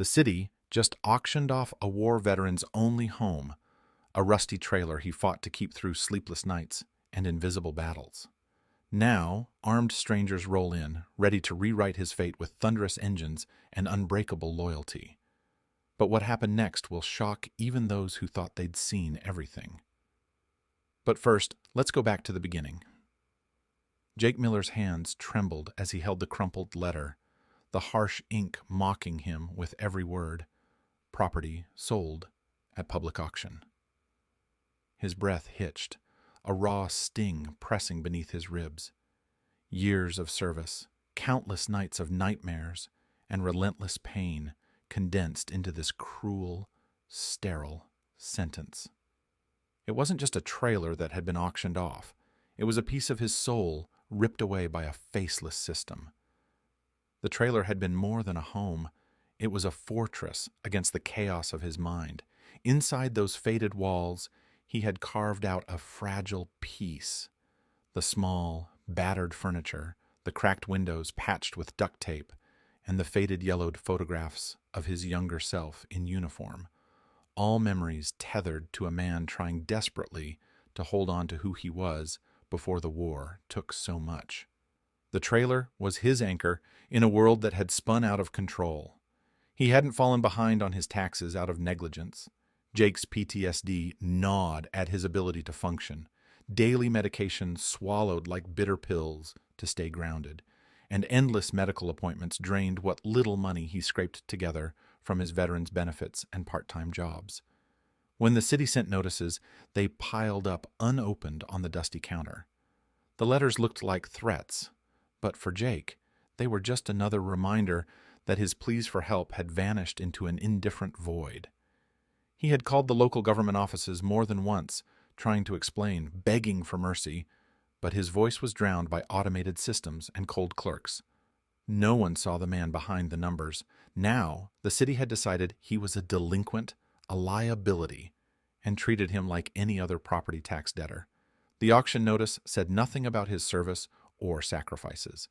The city just auctioned off a war veteran's only home, a rusty trailer he fought to keep through sleepless nights and invisible battles. Now, armed strangers roll in, ready to rewrite his fate with thunderous engines and unbreakable loyalty. But what happened next will shock even those who thought they'd seen everything. But first, let's go back to the beginning. Jake Miller's hands trembled as he held the crumpled letter, the harsh ink mocking him with every word. Property sold at public auction. His breath hitched, a raw sting pressing beneath his ribs. Years of service, countless nights of nightmares, and relentless pain condensed into this cruel, sterile sentence. It wasn't just a trailer that had been auctioned off. It was a piece of his soul ripped away by a faceless system. The trailer had been more than a home. It was a fortress against the chaos of his mind. Inside those faded walls, he had carved out a fragile peace. The small, battered furniture, the cracked windows patched with duct tape, and the faded yellowed photographs of his younger self in uniform. All memories tethered to a man trying desperately to hold on to who he was before the war took so much. The trailer was his anchor in a world that had spun out of control. He hadn't fallen behind on his taxes out of negligence. Jake's PTSD gnawed at his ability to function. Daily medication swallowed like bitter pills to stay grounded, and endless medical appointments drained what little money he scraped together from his veterans' benefits and part-time jobs. When the city sent notices, they piled up unopened on the dusty counter. The letters looked like threats, but for Jake, they were just another reminder that his pleas for help had vanished into an indifferent void. He had called the local government offices more than once, trying to explain, begging for mercy, but his voice was drowned by automated systems and cold clerks. No one saw the man behind the numbers. Now, the city had decided he was a delinquent, a liability, and treated him like any other property tax debtor. The auction notice said nothing about his service or sacrifices.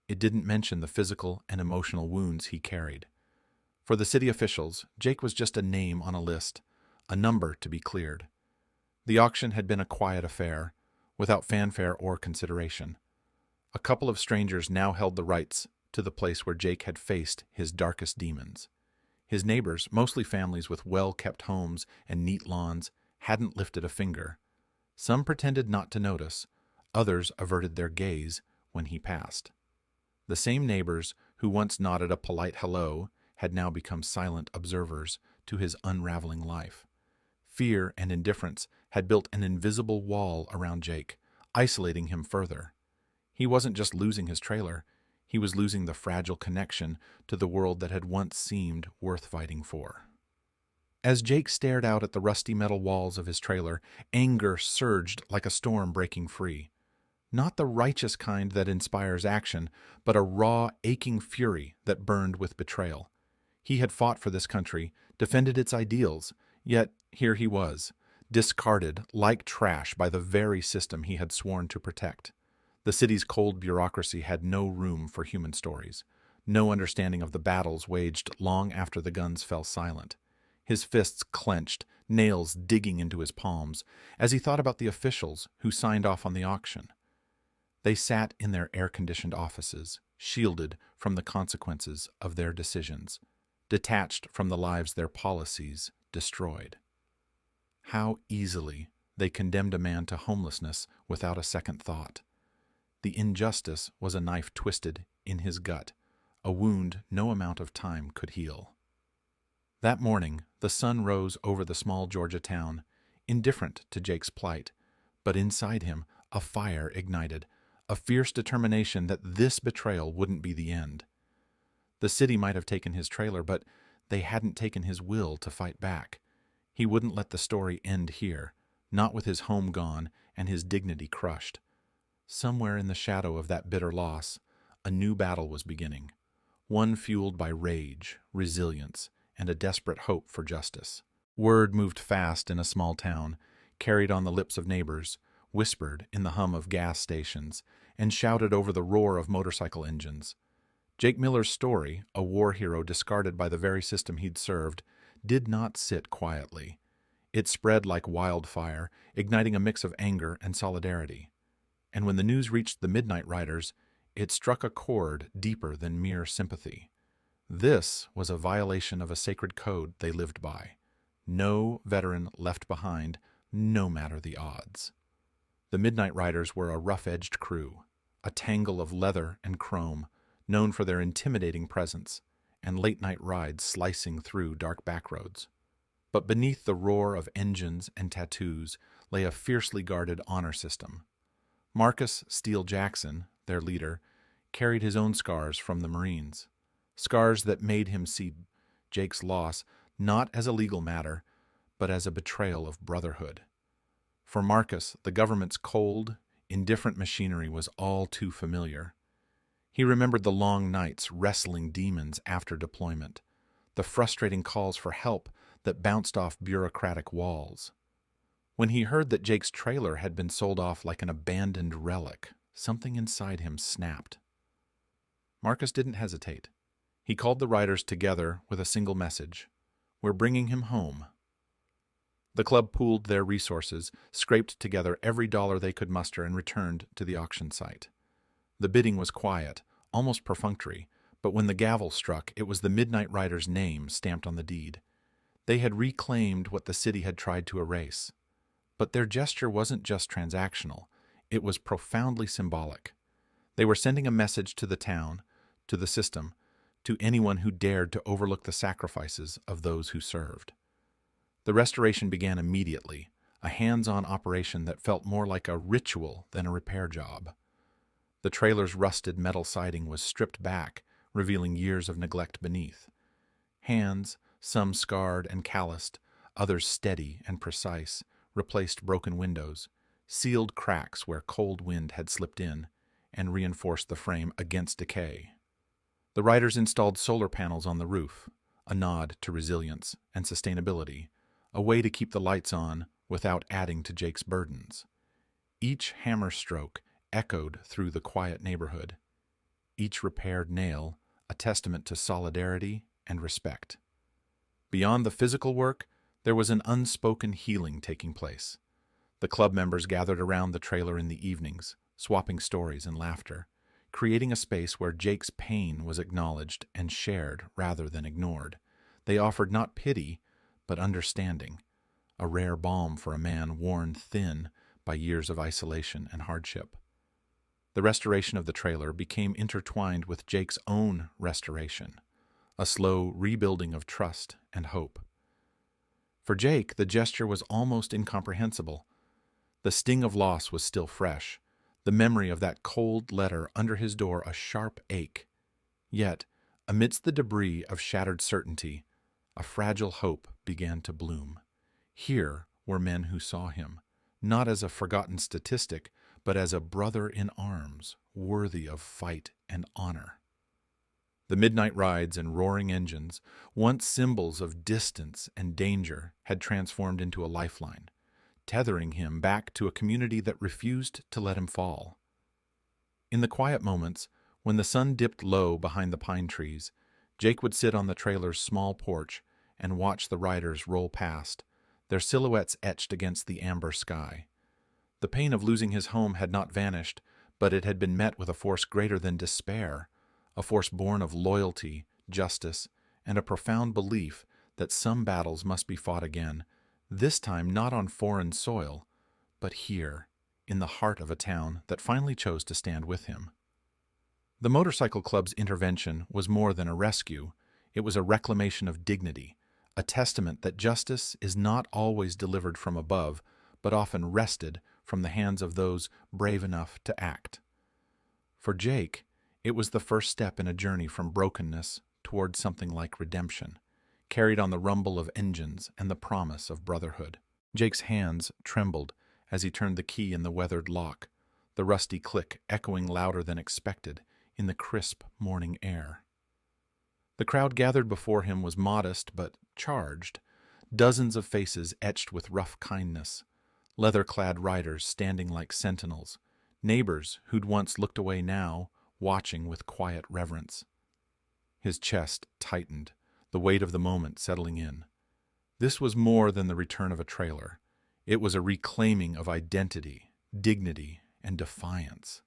It didn't mention the physical and emotional wounds he carried. For the city officials, Jake was just a name on a list, a number to be cleared. The auction had been a quiet affair, without fanfare or consideration. A couple of strangers now held the rights to the place where Jake had faced his darkest demons. His neighbors, mostly families with well-kept homes and neat lawns, hadn't lifted a finger. Some pretended not to notice, others averted their gaze when he passed. The same neighbors who once nodded a polite hello had now become silent observers to his unraveling life. Fear and indifference had built an invisible wall around Jake, isolating him further. He wasn't just losing his trailer, he was losing the fragile connection to the world that had once seemed worth fighting for. As Jake stared out at the rusty metal walls of his trailer, anger surged like a storm breaking free. Not the righteous kind that inspires action, but a raw, aching fury that burned with betrayal. He had fought for this country, defended its ideals, yet here he was, discarded like trash by the very system he had sworn to protect. The city's cold bureaucracy had no room for human stories, no understanding of the battles waged long after the guns fell silent. His fists clenched, nails digging into his palms, as he thought about the officials who signed off on the auction. They sat in their air-conditioned offices, shielded from the consequences of their decisions, detached from the lives their policies destroyed. How easily they condemned a man to homelessness without a second thought. The injustice was a knife twisted in his gut, a wound no amount of time could heal. That morning, the sun rose over the small Georgia town, indifferent to Jake's plight, but inside him a fire ignited, a fierce determination that this betrayal wouldn't be the end. The city might have taken his trailer, but they hadn't taken his will to fight back. He wouldn't let the story end here, not with his home gone and his dignity crushed. Somewhere in the shadow of that bitter loss, a new battle was beginning, one fueled by rage, resilience, and a desperate hope for justice. Word moved fast in a small town, carried on the lips of neighbors, whispered in the hum of gas stations, and shouted over the roar of motorcycle engines. Jake Miller's story, a war hero discarded by the very system he'd served, did not sit quietly. It spread like wildfire, igniting a mix of anger and solidarity. And when the news reached the Midnight Riders, it struck a chord deeper than mere sympathy. This was a violation of a sacred code they lived by. No veteran left behind, no matter the odds. The Midnight Riders were a rough-edged crew, a tangle of leather and chrome, known for their intimidating presence and late-night rides slicing through dark backroads. But beneath the roar of engines and tattoos lay a fiercely guarded honor system. Marcus Steele Jackson, their leader, carried his own scars from the Marines, scars that made him see Jake's loss not as a legal matter, but as a betrayal of brotherhood. For Marcus, the government's cold, indifferent machinery was all too familiar. He remembered the long nights wrestling demons after deployment, the frustrating calls for help that bounced off bureaucratic walls. When he heard that Jake's trailer had been sold off like an abandoned relic, something inside him snapped. Marcus didn't hesitate. He called the riders together with a single message: "We're bringing him home." The club pooled their resources, scraped together every dollar they could muster, and returned to the auction site. The bidding was quiet, almost perfunctory, but when the gavel struck, it was the Midnight Rider's name stamped on the deed. They had reclaimed what the city had tried to erase. But their gesture wasn't just transactional, it was profoundly symbolic. They were sending a message to the town, to the system, to anyone who dared to overlook the sacrifices of those who served. The restoration began immediately, a hands-on operation that felt more like a ritual than a repair job. The trailer's rusted metal siding was stripped back, revealing years of neglect beneath. Hands, some scarred and calloused, others steady and precise, replaced broken windows, sealed cracks where cold wind had slipped in, and reinforced the frame against decay. The riders installed solar panels on the roof, a nod to resilience and sustainability, a way to keep the lights on without adding to Jake's burdens. Each hammer stroke echoed through the quiet neighborhood, each repaired nail a testament to solidarity and respect. Beyond the physical work, there was an unspoken healing taking place. The club members gathered around the trailer in the evenings, swapping stories and laughter, creating a space where Jake's pain was acknowledged and shared rather than ignored. They offered not pity, but understanding, a rare balm for a man worn thin by years of isolation and hardship. The restoration of the trailer became intertwined with Jake's own restoration, a slow rebuilding of trust and hope. For Jake, the gesture was almost incomprehensible. The sting of loss was still fresh, the memory of that cold letter under his door a sharp ache. Yet, amidst the debris of shattered certainty, a fragile hope began to bloom. Here were men who saw him, not as a forgotten statistic, but as a brother in arms, worthy of fight and honor. The midnight rides and roaring engines, once symbols of distance and danger, had transformed into a lifeline, tethering him back to a community that refused to let him fall. In the quiet moments, when the sun dipped low behind the pine trees, Jake would sit on the trailer's small porch and watch the riders roll past, their silhouettes etched against the amber sky. The pain of losing his home had not vanished, but it had been met with a force greater than despair, a force born of loyalty, justice, and a profound belief that some battles must be fought again, this time not on foreign soil, but here, in the heart of a town that finally chose to stand with him. The motorcycle club's intervention was more than a rescue. It was a reclamation of dignity, a testament that justice is not always delivered from above, but often wrested from the hands of those brave enough to act. For Jake, it was the first step in a journey from brokenness toward something like redemption, carried on the rumble of engines and the promise of brotherhood. Jake's hands trembled as he turned the key in the weathered lock, the rusty click echoing louder than expected in the crisp morning air. The crowd gathered before him was modest but charged, dozens of faces etched with rough kindness, leather-clad riders standing like sentinels, neighbors who'd once looked away now watching with quiet reverence. His chest tightened, the weight of the moment settling in. This was more than the return of a trailer. It was a reclaiming of identity, dignity, and defiance.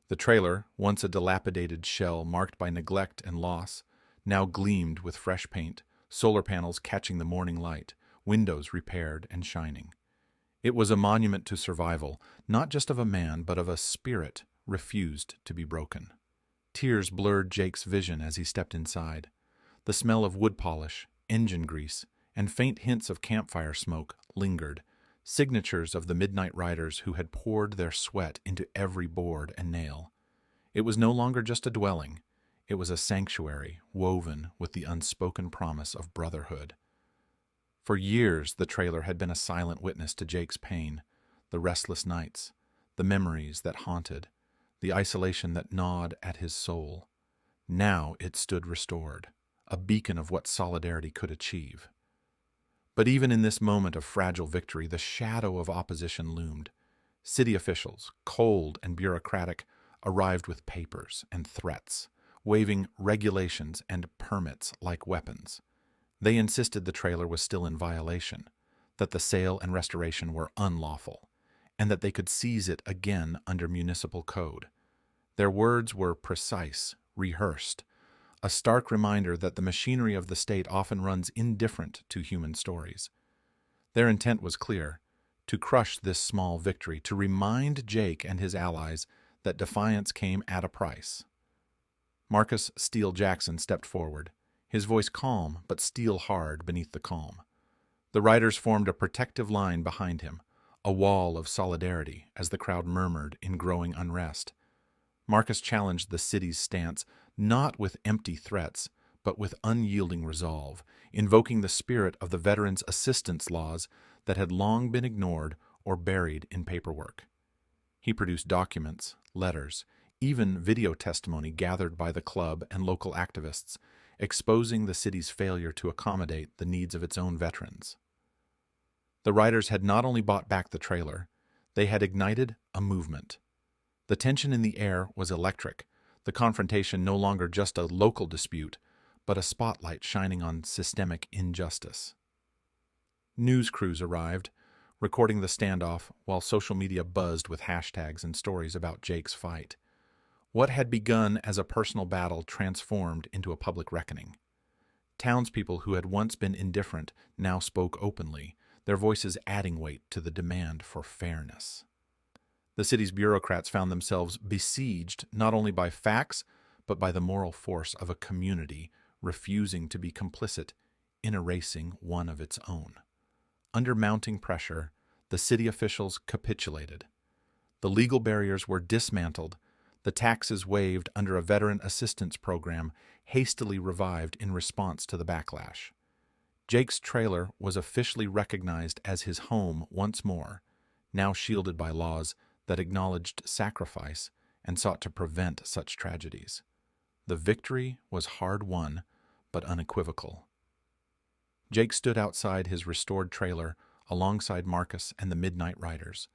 The trailer, once a dilapidated shell marked by neglect and loss, now gleamed with fresh paint, solar panels catching the morning light, windows repaired and shining. It was a monument to survival, not just of a man, but of a spirit refused to be broken. Tears blurred Jake's vision as he stepped inside. The smell of wood polish, engine grease, and faint hints of campfire smoke lingered, signatures of the midnight riders who had poured their sweat into every board and nail. It was no longer just a dwelling. It was a sanctuary woven with the unspoken promise of brotherhood. For years, the trailer had been a silent witness to Jake's pain, the restless nights, the memories that haunted, the isolation that gnawed at his soul. Now it stood restored, a beacon of what solidarity could achieve. But even in this moment of fragile victory, the shadow of opposition loomed. City officials, cold and bureaucratic, arrived with papers and threats, waving regulations and permits like weapons. They insisted the trailer was still in violation, that the sale and restoration were unlawful, and that they could seize it again under municipal code. Their words were precise, rehearsed, a stark reminder that the machinery of the state often runs indifferent to human stories. Their intent was clear: to crush this small victory, to remind Jake and his allies that defiance came at a price. Marcus Steele Jackson stepped forward, his voice calm but steel-hard beneath the calm. The riders formed a protective line behind him, a wall of solidarity as the crowd murmured in growing unrest. Marcus challenged the city's stance not with empty threats, but with unyielding resolve, invoking the spirit of the Veterans Assistance Laws that had long been ignored or buried in paperwork. He produced documents, letters, even video testimony gathered by the club and local activists, exposing the city's failure to accommodate the needs of its own veterans. The riders had not only bought back the trailer, they had ignited a movement. The tension in the air was electric, the confrontation no longer just a local dispute, but a spotlight shining on systemic injustice. News crews arrived, recording the standoff while social media buzzed with hashtags and stories about Jake's fight. What had begun as a personal battle transformed into a public reckoning. Townspeople who had once been indifferent now spoke openly, their voices adding weight to the demand for fairness. The city's bureaucrats found themselves besieged not only by facts, but by the moral force of a community refusing to be complicit in erasing one of its own. Under mounting pressure, the city officials capitulated. The legal barriers were dismantled, the taxes waived under a veteran assistance program hastily revived in response to the backlash. Jake's trailer was officially recognized as his home once more, now shielded by laws that acknowledged sacrifice and sought to prevent such tragedies. The victory was hard won, but unequivocal. Jake stood outside his restored trailer alongside Marcus and the midnight riders,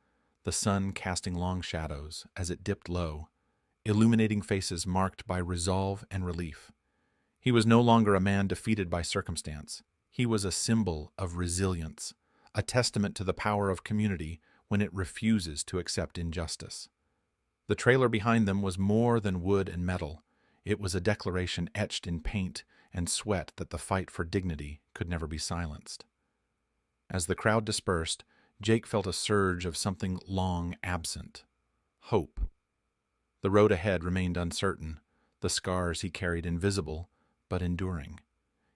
the sun casting long shadows as it dipped low, illuminating faces marked by resolve and relief. He was no longer a man defeated by circumstance. He was a symbol of resilience, a testament to the power of community when it refuses to accept injustice. The trailer behind them was more than wood and metal. It was a declaration etched in paint and sweat that the fight for dignity could never be silenced. As the crowd dispersed, Jake felt a surge of something long absent: hope. The road ahead remained uncertain, the scars he carried invisible but enduring.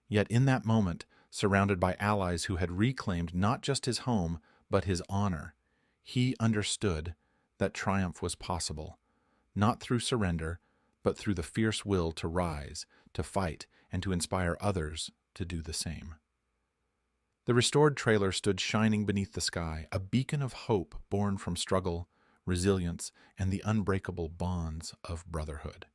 Yet in that moment, surrounded by allies who had reclaimed not just his home, but his honor, he understood that triumph was possible, not through surrender, but through the fierce will to rise, to fight, and to inspire others to do the same. The restored trailer stood shining beneath the sky, a beacon of hope born from struggle, resilience, and the unbreakable bonds of brotherhood.